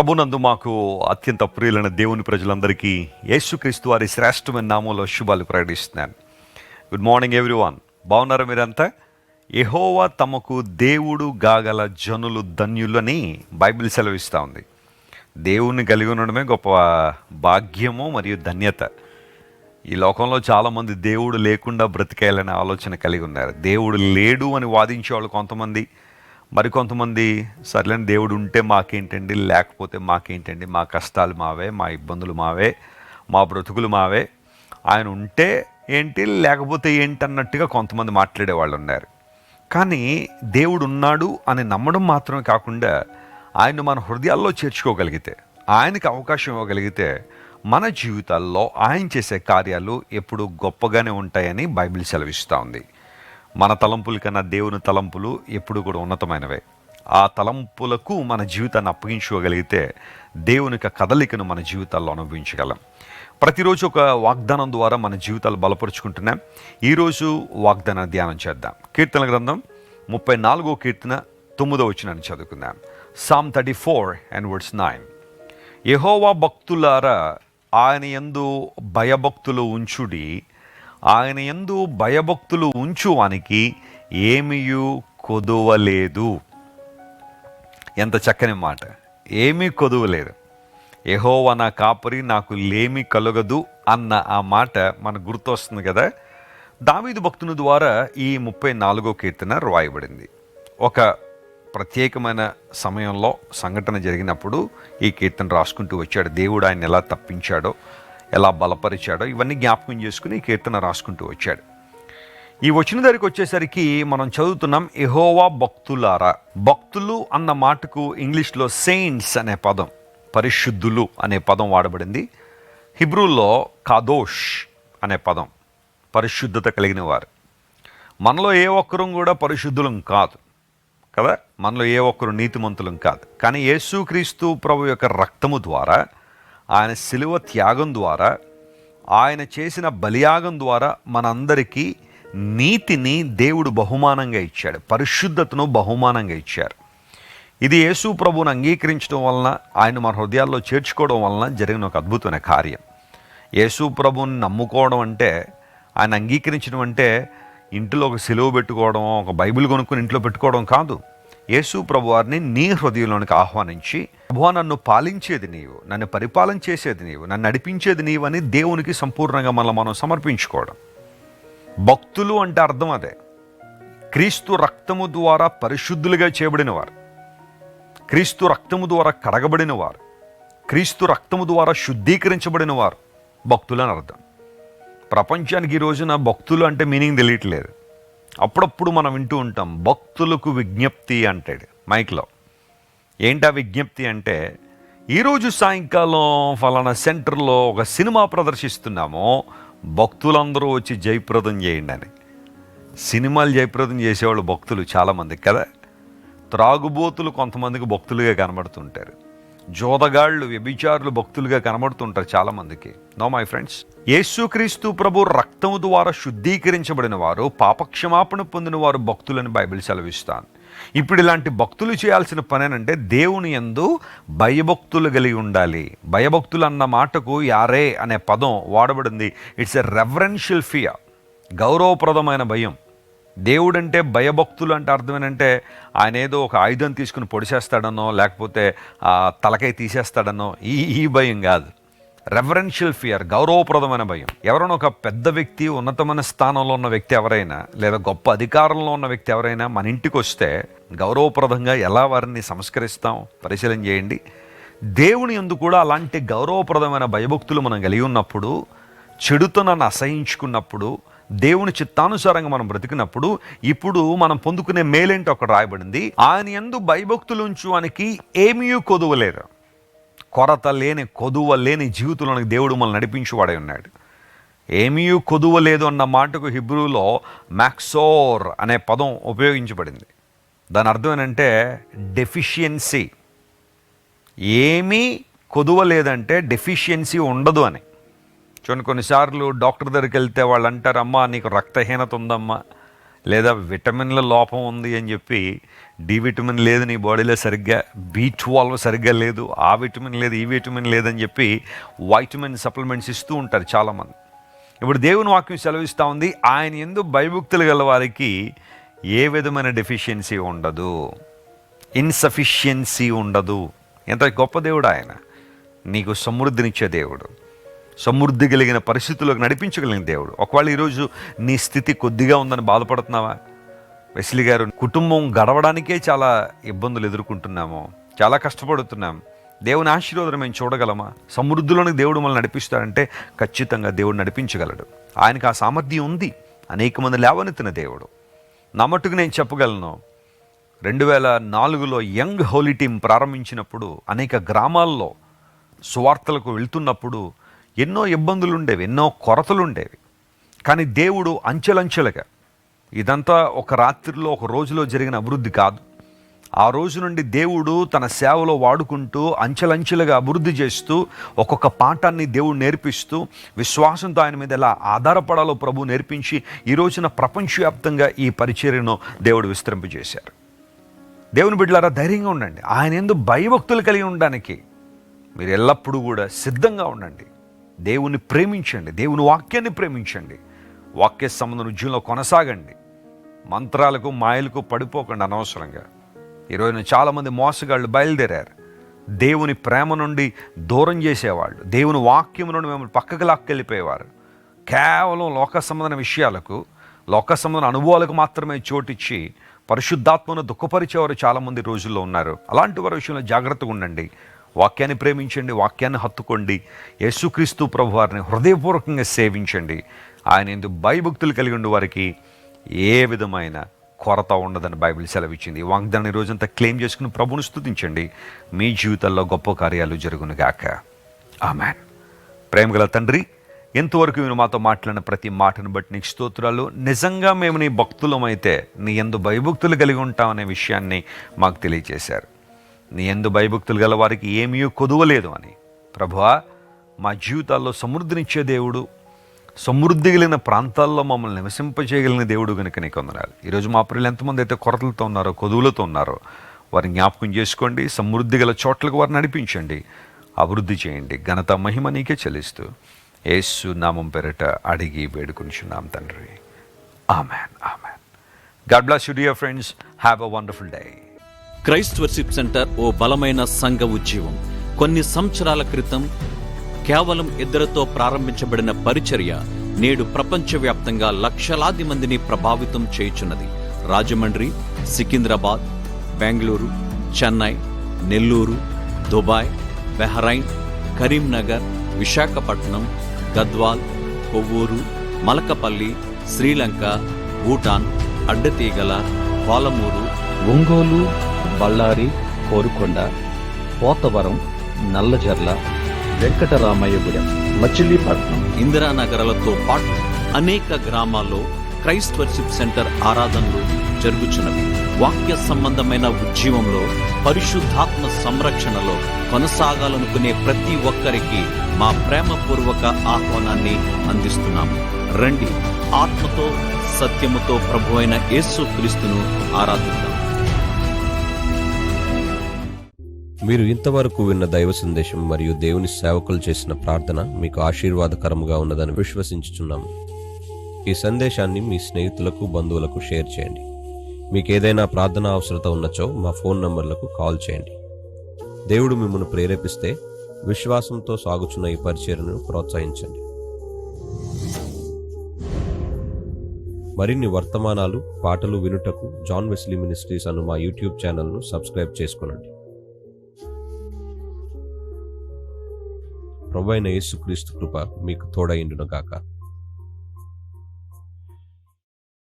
ప్రభునందు మాకు అత్యంత ప్రియులైన దేవుని ప్రజలందరికీ యేసుక్రీస్తు వారి శ్రేష్టమైన నామంలో శుభాలు ప్రకటిస్తున్నాను. Good morning everyone. బాగున్నారా మీరంతా? యెహోవా తమకు దేవుడు గాగల జనులు ధన్యులని బైబిల్ సెలవిస్తూ ఉంది. దేవుణ్ణి కలిగి ఉండడమే గొప్ప భాగ్యము మరియు ధన్యత. ఈ లోకంలో చాలామంది దేవుడు లేకుండా బ్రతికేయాలనే ఆలోచన కలిగి ఉన్నారు. దేవుడు లేడు అని వాదించేవాళ్ళు కొంతమంది, మరికొంతమంది సర్లేని దేవుడు ఉంటే మాకేంటండి, లేకపోతే మాకేంటండి, మా కష్టాలు మావే, మా ఇబ్బందులు మావే, మా బ్రతుకులు మావే, ఆయన ఉంటే ఏంటి లేకపోతే ఏంటి అన్నట్టుగా కొంతమంది మాట్లాడే వాళ్ళు ఉన్నారు. కానీ దేవుడు ఉన్నాడు అని నమ్మడం మాత్రమే కాకుండా ఆయన మన హృదయాల్లో చేర్చుకోగలిగితే, ఆయనకి అవకాశం ఇవ్వగలిగితే మన జీవితాల్లో ఆయన చేసే కార్యాలు ఎప్పుడు గొప్పగానే ఉంటాయని బైబిల్ సెలవిస్తూ ఉంది. మన తలంపుల కన్నా దేవుని తలంపులు ఎప్పుడు కూడా ఉన్నతమైనవే. ఆ తలంపులకు మన జీవితాన్ని అప్పగించుకోగలిగితే దేవుని యొక్క కదలికను మన జీవితాల్లో అనుభవించగలం. ప్రతిరోజు ఒక వాగ్దానం ద్వారా మన జీవితాలు బలపరుచుకుంటున్నాం. ఈరోజు వాగ్దాన ధ్యానం చేద్దాం. కీర్తన గ్రంథం 34వ కీర్తన 9వ వచనాన్ని చదువుకుందాం. Psalm 34 and verse 9. యెహోవా భక్తులారా, ఆయన యందు భయభక్తులు ఉంచుడి, ఆయన యందు భయభక్తులు ఉంచువానికి ఏమీయూ కొదువలేదు. ఎంత చక్కని మాట! ఏమీ కొదువలేదు. యెహోవా నా కాపరి, నాకు లేమి కలుగదు అన్న ఆ మాట మనకు గుర్తొస్తుంది కదా. దావీదు భక్తుని ద్వారా ఈ 34వ కీర్తన రాయబడింది. ఒక ప్రత్యేకమైన సమయంలో సంఘటన జరిగినప్పుడు ఈ కీర్తన రాసుకుంటూ వచ్చాడు. దేవుడు ఆయన ఎలా తప్పించాడో, ఎలా బలపరిచాడో ఇవన్నీ జ్ఞాపకం చేసుకుని ఈ కీర్తన రాసుకుంటూ వచ్చాడు. ఈ వచ్చిన దగ్గరికి వచ్చేసరికి మనం చదువుతున్నాం, యెహోవా భక్తులారా. భక్తులు అన్న మాటకు ఇంగ్లీష్లో సెయింట్స్ అనే పదం, పరిశుద్ధులు అనే పదం వాడబడింది. హిబ్రూలో కాదోష్ అనే పదం, పరిశుద్ధత కలిగిన వారు. మనలో ఏ ఒక్కరూ కూడా పరిశుద్ధులం కాదు కదా, మనలో ఏ ఒక్కరు నీతిమంతులం కాదు. కానీ యేసుక్రీస్తు ప్రభు యొక్క రక్తము ద్వారా, ఆయన శిలువ త్యాగం ద్వారా, ఆయన చేసిన బలియాగం ద్వారా మనందరికీ నీతిని దేవుడు బహుమానంగా ఇచ్చాడు, పరిశుద్ధతను బహుమానంగా ఇచ్చారు. ఇది యేసు ప్రభువును అంగీకరించడం వలన, ఆయన మన హృదయాల్లో చేర్చుకోవడం వలన జరిగిన ఒక అద్భుతమైన కార్యం. యేసు ప్రభువుని నమ్ముకోవడం అంటే, ఆయన అంగీకరించడం అంటే ఇంట్లో ఒక సిలువ పెట్టుకోవడం, ఒక బైబిల్ కొనుక్కుని ఇంట్లో పెట్టుకోవడం కాదు. యేసు ప్రభు వారిని నీ హృదయంలోనికి ఆహ్వానించి, ప్రభువా నన్ను పాలించేది నీవు, నన్ను పరిపాలన చేసేది నీవు, నన్ను నడిపించేది నీవు అని దేవునికి సంపూర్ణంగా మనం సమర్పించుకోవడం. భక్తులు అంటే అర్థం అదే. క్రీస్తు రక్తము ద్వారా పరిశుద్ధులుగా చేయబడినవారు, క్రీస్తు రక్తము ద్వారా కడగబడిన వారు, క్రీస్తు రక్తము ద్వారా శుద్ధీకరించబడిన వారు భక్తులు అని అర్థం. ప్రపంచానికి ఈ రోజున భక్తులు అంటే మీనింగ్ తెలియట్లేదు. అప్పుడప్పుడు మనం వింటూ ఉంటాం, భక్తులకు విజ్ఞప్తి అంటాడు మైక్లో. ఏంటా విజ్ఞప్తి అంటే, ఈరోజు సాయంకాలం ఫలానా సెంటర్లో ఒక సినిమా ప్రదర్శిస్తున్నామో భక్తులందరూ వచ్చి జయప్రదం చేయండి అని. సినిమాలు జయప్రదం చేసేవాళ్ళు భక్తులు చాలామంది కదా. త్రాగుబోతులు కొంతమందికి భక్తులుగా కనబడుతుంటారు, జోదగాళ్ళు వ్యభిచారులు భక్తులుగా కనబడుతుంటారు చాలామందికి. నో మై ఫ్రెండ్స్, యేసుక్రీస్తు ప్రభు రక్తము ద్వారా శుద్ధీకరించబడిన వారు, పాపక్షమాపణ పొందిన వారు భక్తులని బైబిల్ సెలవిస్తాను. ఇప్పుడు ఇలాంటి భక్తులు చేయాల్సిన పని ఏంటంటే, దేవుని యందు భయభక్తులు కలిగి ఉండాలి. భయభక్తులు అన్న మాటకు యారే అనే పదం వాడబడింది. ఇట్స్ ఎ రెవరెన్షియల్ ఫియర్, గౌరవప్రదమైన భయం. దేవుడంటే భయభక్తులు అంటే అర్థం ఏంటంటే, ఆయన ఏదో ఒక ఆయుధం తీసుకుని పొడిచేస్తాడనో, లేకపోతే తలకాయ తీసేస్తాడనో ఈ భయం కాదు. రెవరెన్షియల్ ఫియర్, గౌరవప్రదమైన భయం. ఎవరైనా ఒక పెద్ద వ్యక్తి, ఉన్నతమైన స్థానంలో ఉన్న వ్యక్తి ఎవరైనా, లేదా గొప్ప అధికారంలో ఉన్న వ్యక్తి ఎవరైనా మన ఇంటికి వస్తే గౌరవప్రదంగా ఎలా వారిని సంస్కరిస్తాం పరిశీలన చేయండి. దేవుని యందు కూడా అలాంటి గౌరవప్రదమైన భయభక్తులు మనం కలిగి ఉన్నప్పుడు, చెడుతనాన్ని అసహించుకున్నప్పుడు, దేవుని చిత్తానుసారంగా మనం బ్రతికినప్పుడు, ఇప్పుడు మనం పొందుకునే మేలేంటో ఒక రాయబడింది, ఆయన యందు భయభక్తులు ఉంచువానికి ఏమీ కొదువలేదు. కొరత లేని, కొదువ లేని జీవితంలోనికి దేవుడు మనల్ని నడిపించువాడై ఉన్నాడు. ఏమీ కొదువలేదు అన్న మాటకు హిబ్రూలో మ్యాక్సోర్ అనే పదం ఉపయోగించబడింది. దాని అర్థం ఏంటంటే డెఫిషియన్సీ. ఏమీ కొదువ లేదంటే డెఫిషియన్సీ ఉండదు అని. చూడండి, కొన్నిసార్లు డాక్టర్ దగ్గరికి వెళ్తే వాళ్ళు అంటారు, అమ్మా నీకు రక్తహీనత ఉందమ్మా, లేదా విటమిన్ల లోపం ఉంది అని చెప్పి డి విటమిన్ లేదు నీ బాడీలో సరిగ్గా, B12 సరిగ్గా లేదు, ఆ విటమిన్ లేదు, ఈ విటమిన్ లేదని చెప్పి వైటమిన్ సప్లిమెంట్స్ ఇస్తూ ఉంటారు చాలామంది. ఇప్పుడు దేవుని వాక్యం సెలవిస్తూ ఉంది, ఆయన యందు భయభక్తులు గల వారికి ఏ విధమైన డెఫిషియన్సీ ఉండదు, ఇన్సఫిషియన్సీ ఉండదు. ఎంత గొప్ప దేవుడు ఆయన! నీకు సమృద్ధినిచ్చే దేవుడు, సమృద్ధి కలిగిన పరిస్థితుల్లోకి నడిపించగలిగిన దేవుడు. ఒకవేళ ఈరోజు నీ స్థితి కొద్దిగా ఉందని బాధపడుతున్నావా? వెస్లీ గారు, కుటుంబం గడవడానికే చాలా ఇబ్బందులు ఎదుర్కొంటున్నాము, చాలా కష్టపడుతున్నాం, దేవుని ఆశీర్వాదం మేము చూడగలమా? సమృద్ధిలోనికి దేవుడు మనల్ని నడిపిస్తాడంటే ఖచ్చితంగా దేవుడు నడిపించగలడు. ఆయనకు ఆ సామర్థ్యం ఉంది. అనేక మంది లేవనెత్తిన దేవుడు. నా మట్టుకు నేను చెప్పగలను, 2004లో యంగ్ హోలీ టీం ప్రారంభించినప్పుడు అనేక గ్రామాల్లో సువార్తలకు వెళ్తున్నప్పుడు ఎన్నో ఇబ్బందులు ఉండేవి, ఎన్నో కొరతలు ఉండేవి. కానీ దేవుడు అంచెలంచెలుగా, ఇదంతా ఒక రాత్రిలో ఒక రోజులో జరిగిన అభివృద్ధి కాదు. ఆ రోజు నుండి దేవుడు తన సేవలో వాడుకుంటూ అంచెలంచెలుగా అభివృద్ధి చేస్తూ ఒక్కొక్క పాఠాన్ని దేవుడు నేర్పిస్తూ విశ్వాసంతో ఆయన మీద ఎలా ఆధారపడాలో ప్రభు నేర్పించి ఈ రోజున ప్రపంచవ్యాప్తంగా ఈ పరిచర్యను దేవుడు విస్తరింపజేశారు. దేవుని బిడ్డలారా, ధైర్యంగా ఉండండి. ఆయన యందు భయభక్తులు కలిగి ఉండడానికి మీరు ఎల్లప్పుడూ కూడా సిద్ధంగా ఉండండి. దేవుని ప్రేమించండి, దేవుని వాక్యాన్ని ప్రేమించండి, వాక్య సంబంధం ఉద్యమంలో కొనసాగండి. మంత్రాలకు మాయలకు పడిపోకండి అనవసరంగా. ఈరోజున చాలామంది మోసగాళ్ళు బయలుదేరారు. దేవుని ప్రేమ నుండి దూరం చేసేవాళ్ళు, దేవుని వాక్యం నుండి మిమ్మల్ని పక్కకు లాక్కెళ్ళిపోయేవారు. కేవలం లోక సంబంధమైన విషయాలకు, లోక సంబంధమైన అనుభవాలకు మాత్రమే చోటిచ్చి పరిశుద్ధాత్మను దుఃఖపరిచేవారు చాలామంది రోజుల్లో ఉన్నారు. అలాంటి వారి విషయంలో జాగ్రత్తగా ఉండండి. వాక్యాన్ని ప్రేమించండి, వాక్యాన్ని హత్తుకోండి. యేసుక్రీస్తు ప్రభు వారిని హృదయపూర్వకంగా సేవించండి. ఆయన ఎందుకు భయభక్తులు కలిగి ఉండే వారికి ఏ విధమైన కొరత ఉండదని బైబిల్ సెలవిచ్చింది. ఈ వాగ్దాన్ని రోజంతా క్లెయిమ్ చేసుకుని ప్రభువును స్తుతించండి. మీ జీవితాల్లో గొప్ప కార్యాలు జరుగునుగాక. ఆమేన్. ప్రేమగల తండ్రి, ఎంతవరకు మీరు మాతో మాట్లాడిన ప్రతి మాటను బట్టి నీకు స్తోత్రాలు. నిజంగా మేము నీ భక్తులమైతే నీ యందు భయభక్తులు కలిగి ఉంటామనే విషయాన్ని మాకు తెలియజేశారు. నీ యందు భయభక్తులు గల వారికి ఏమీ కొదువలేదు అని. ప్రభువా, మా జీవితాల్లో సమృద్ధినిచ్చే దేవుడు, సమృద్ధి కలిగిన ప్రాంతాల్లో మమ్మల్ని నివసింపజేయగలిగిన దేవుడు కనుక నీకు వందనాలు. ఈరోజు మా ప్రియులు ఎంతమంది అయితే కొరతలతో ఉన్నారో, కొదువులతో ఉన్నారో వారిని జ్ఞాపకం చేసుకోండి. సమృద్ధి గల చోట్లకు వారిని నడిపించండి, అభివృద్ధి చేయండి. ఘనత మహిమ నీకే చెల్లిస్తూ యేసు నామం పేరిట అడిగి వేడుకుంటున్నాం తండ్రి. Amen, amen. God bless you dear friends. Have a wonderful day. Christ worship centre ఓ బలమైన సంఘ ఉజ్జీవం. కొన్ని సంవత్సరాల క్రితం కేవలం 2తో ప్రారంభించబడిన పరిచర్య నేడు ప్రపంచవ్యాప్తంగా లక్షలాది మందిని ప్రభావితం చేయుచున్నది. రాజమండ్రి, సికింద్రాబాద్, బెంగళూరు, చెన్నై, నెల్లూరు, దుబాయ్, బెహ్రైన్, కరీంనగర్, విశాఖపట్నం, గద్వాల్, కొవ్వూరు, మలకపల్లి, శ్రీలంక, భూటాన్, అడ్డతీగల, పాలమూరు, ఒంగోలు, బళ్ళారి, కోరుకొండ, పోతవరం, నల్లజర్ల, వెంకటరామయ్యగూడెం, మచిలీపట్నం, ఇందిరానగరాలతో పాటు అనేక గ్రామాల్లో క్రైస్ట్ వర్షిప్ సెంటర్ ఆరాధనలు జరుగుచున్నవి. వాక్య సంబంధమైన ఉజ్జీవంలో, పరిశుద్ధాత్మ సంరక్షణలో కొనసాగాలనుకునే ప్రతి ఒక్కరికి మా ప్రేమపూర్వక ఆహ్వానాన్ని అందిస్తున్నాము. రండి, ఆత్మతో సత్యముతో ప్రభువైన యేసుక్రీస్తును ఆరాధిద్దాం. మీరు ఇంతవరకు విన్న దైవ సందేశం మరియు దేవుని సేవకులు చేసిన ప్రార్థన మీకు ఆశీర్వాదకరముగా ఉన్నదని విశ్వసించుచున్నాము. ఈ సందేశాన్ని మీ స్నేహితులకు, బంధువులకు షేర్ చేయండి. మీకు ఏదైనా ప్రార్థన అవసరత ఉన్నచో మా ఫోన్ నంబర్లకు కాల్ చేయండి. దేవుడు మిమ్మల్ని ప్రేరేపిస్తే విశ్వాసంతో సాగుచున్న ఈ పరిచర్యను ప్రోత్సహించండి. మరిన్ని వర్తమానాలు, పాటలు వినుటకు జాన్ వెస్లీ మినిస్ట్రీస్ అను మా యూట్యూబ్ ఛానల్ను సబ్స్క్రైబ్ చేసుకొనండి. ప్రభువైన యేసుక్రీస్తు కృప మీకు తోడైండును గాక.